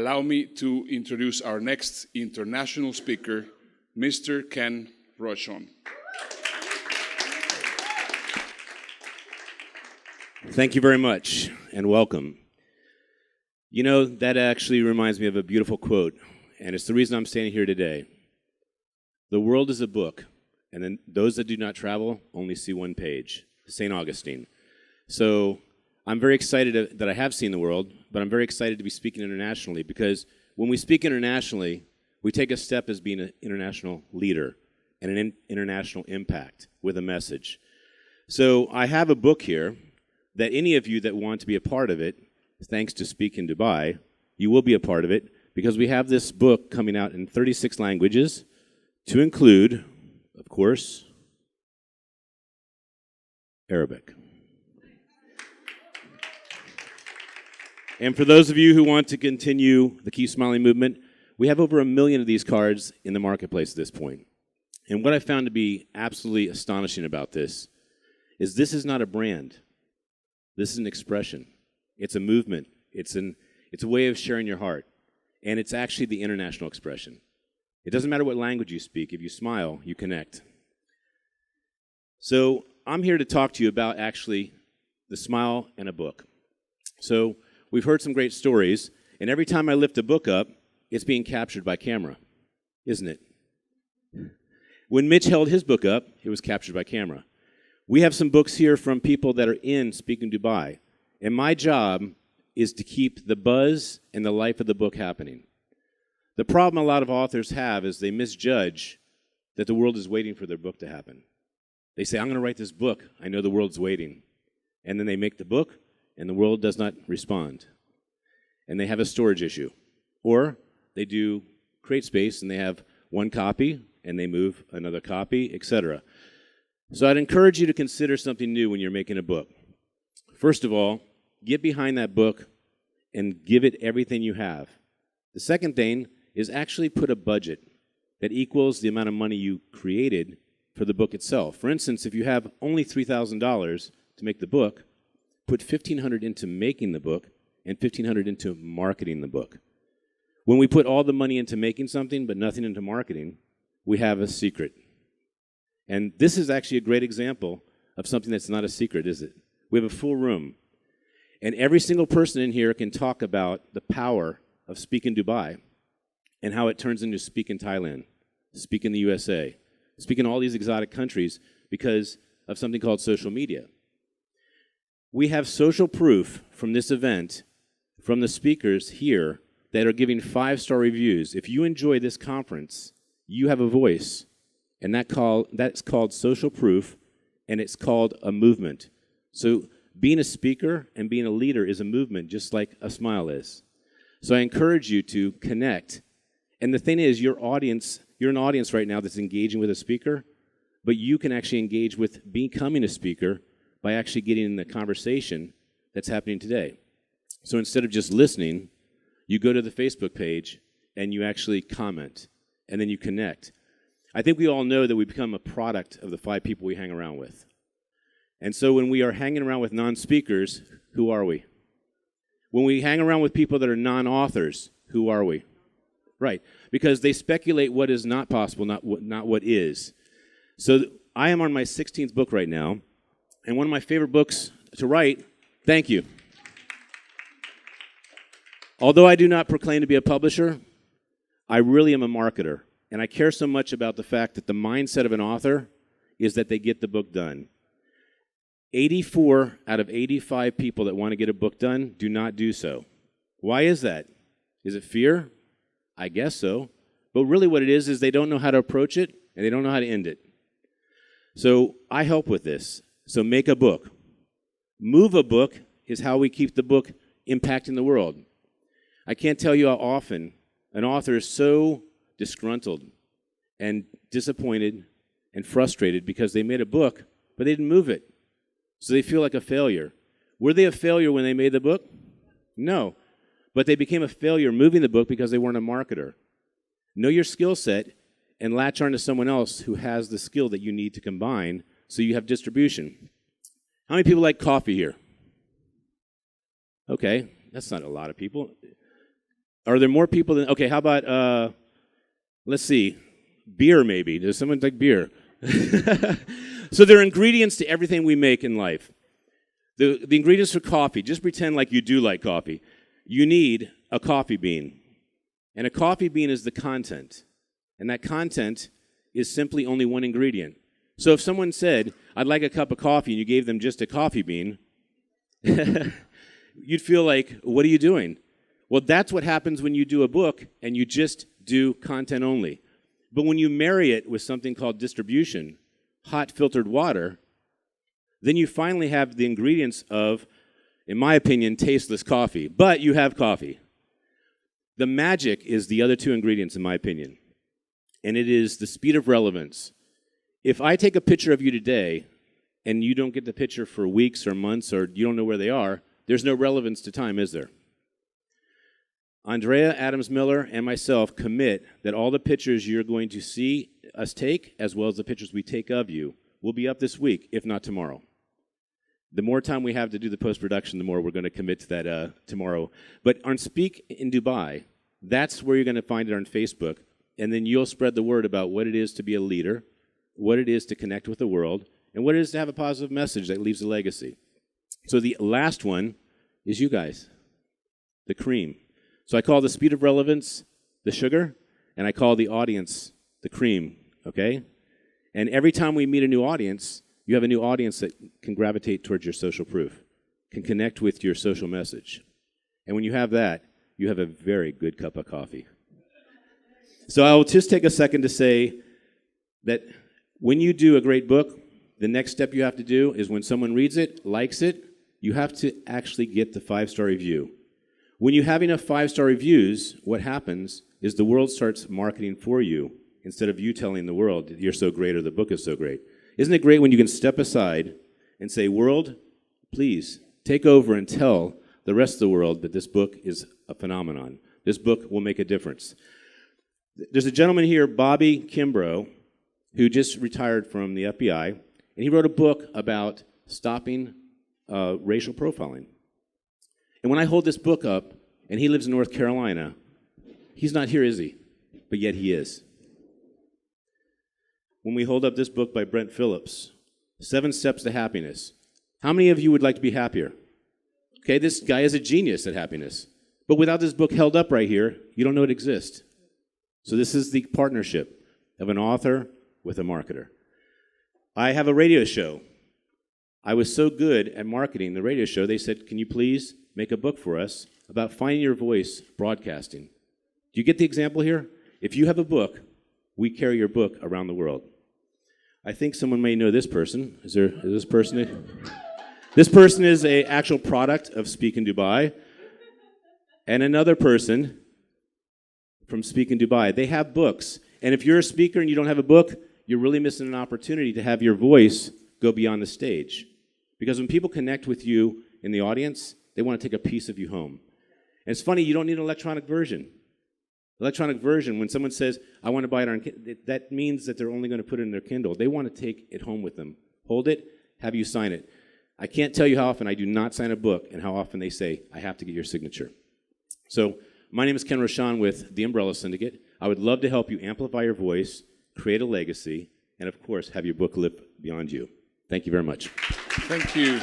allow me to introduce our next international speaker, Mr. Ken Rochon. Thank you very much, and welcome. You know, that actually reminds me of a beautiful quote, and it's the reason I'm standing here today. The world is a book, and then those that do not travel only see one page. St. Augustine. So I'm very excited that I have seen the world, but I'm very excited to be speaking internationally, because when we speak internationally, we take a step as being an international leader and an international impact with a message. So I have a book here that any of you that want to be a part of it, thanks to Speak in Dubai, you will be a part of it, because we have this book coming out in 36 languages to include, of course, Arabic. And for those of you who want to continue the Keep Smiling movement, we have over 1 million of these cards in the marketplace at this point. And what I found to be absolutely astonishing about this is not a brand. This is an expression. It's a movement. It's a way of sharing your heart. And it's actually the international expression. It doesn't matter what language you speak. If you smile, you connect. So I'm here to talk to you about actually the smile and a book. So we've heard some great stories, and every time I lift a book up, it's being captured by camera, isn't it? When Mitch held his book up, it was captured by camera. We have some books here from people that are in Speak in Dubai, and my job is to keep the buzz and the life of the book happening. The problem a lot of authors have is they misjudge that the world is waiting for their book to happen. They say, I'm going to write this book. I know the world's waiting. And then they make the book, and the world does not respond. And they have a storage issue. Or they do create space, and they have one copy, and they move another copy, etc. So I'd encourage you to consider something new when you're making a book. First of all, get behind that book and give it everything you have. The second thing is actually put a budget that equals the amount of money you created for the book itself. For instance, if you have only $3,000 to make the book, put $1,500 into making the book and $1,500 into marketing the book. When we put all the money into making something but nothing into marketing, we have a secret. And this is actually a great example of something that's not a secret, is it? We have a full room. And every single person in here can talk about the power of Speak in Dubai and how it turns into Speak in Thailand, Speak in the USA, Speak in all these exotic countries because of something called social media. We have social proof from this event, from the speakers here, that are giving 5-star reviews. If you enjoy this conference, you have a voice. And that's called social proof, and it's called a movement. So being a speaker and being a leader is a movement, just like a smile is. So I encourage you to connect. And the thing is, you're an audience right now that's engaging with a speaker, but you can actually engage with becoming a speaker by actually getting in the conversation that's happening today. So instead of just listening, you go to the Facebook page and you actually comment, and then you connect. I think we all know that we become a product of the 5 people we hang around with. And so when we are hanging around with non-speakers, who are we? When we hang around with people that are non-authors, who are we? Right, because they speculate what is not possible, not what is. So I am on my 16th book right now, and one of my favorite books to write, thank you. Although I do not proclaim to be a publisher, I really am a marketer, and I care so much about the fact that the mindset of an author is that they get the book done. 84 out of 85 people that want to get a book done do not do so. Why is that? Is it fear? I guess so. But really what it is they don't know how to approach it, and they don't know how to end it. So I help with this. So make a book. Move a book is how we keep the book impacting the world. I can't tell you how often an author is so disgruntled and disappointed and frustrated because they made a book, but they didn't move it. So they feel like a failure. Were they a failure when they made the book? No. But they became a failure moving the book because they weren't a marketer. Know your skill set and latch on to someone else who has the skill that you need to combine so you have distribution. How many people like coffee here? Okay, that's not a lot of people. Are there more people than... Okay, how about, let's see, beer maybe. Does someone like beer? So there are ingredients to everything we make in life. The ingredients for coffee, just pretend like you do like coffee. You need a coffee bean. And a coffee bean is the content. And that content is simply only one ingredient. So if someone said, I'd like a cup of coffee, and you gave them just a coffee bean, you'd feel like, what are you doing? Well, that's what happens when you do a book and you just do content only. But when you marry it with something called distribution, hot filtered water, then you finally have the ingredients of, in my opinion, tasteless coffee. But you have coffee. The magic is the other two ingredients, in my opinion. And it is the speed of relevance. If I take a picture of you today and you don't get the picture for weeks or months or you don't know where they are, there's no relevance to time, is there? Andrea Adams-Miller and myself commit that all the pictures you're going to see us take, as well as the pictures we take of you, will be up this week, if not tomorrow. The more time we have to do the post-production, the more we're going to commit to that tomorrow. But on Speak in Dubai, that's where you're going to find it on Facebook, and then you'll spread the word about what it is to be a leader, what it is to connect with the world, and what it is to have a positive message that leaves a legacy. So the last one is you guys, the cream. So I call the speed of relevance the sugar, and I call the audience the cream, okay? And every time we meet a new audience, you have a new audience that can gravitate towards your social proof, can connect with your social message. And when you have that, you have a very good cup of coffee. So I will just take a second to say that when you do a great book, the next step you have to do is when someone reads it, likes it, you have to actually get the 5-star review. When you have enough 5-star reviews, what happens is the world starts marketing for you instead of you telling the world that you're so great or the book is so great. Isn't it great when you can step aside and say, world, please take over and tell the rest of the world that this book is a phenomenon. This book will make a difference. There's a gentleman here, Bobby Kimbrough, who just retired from the FBI, and he wrote a book about stopping racial profiling. And when I hold this book up, and he lives in North Carolina, he's not here, is he? But yet he is. When we hold up this book by Brent Phillips, 7 Steps to Happiness, how many of you would like to be happier? Okay, this guy is a genius at happiness. But without this book held up right here, you don't know it exists. So this is the partnership of an author with a marketer. I have a radio show. I was so good at marketing the radio show, they said, can you please make a book for us about finding your voice broadcasting? Do you get the example here? If you have a book, we carry your book around the world. I think someone may know this person. Is this person? This person is an actual product of Speak in Dubai. And another person from Speak in Dubai. They have books. And if you're a speaker and you don't have a book, you're really missing an opportunity to have your voice go beyond the stage. Because when people connect with you in the audience, they want to take a piece of you home. And it's funny, you don't need an electronic version. Electronic version, when someone says, I want to buy it on Kindle, that means that they're only going to put it in their Kindle. They want to take it home with them. Hold it, have you sign it. I can't tell you how often I do not sign a book and how often they say, I have to get your signature. So my name is Ken Rochon with the Umbrella Syndicate. I would love to help you amplify your voice, create a legacy, and of course, have your book live beyond you. Thank you very much. Thank you.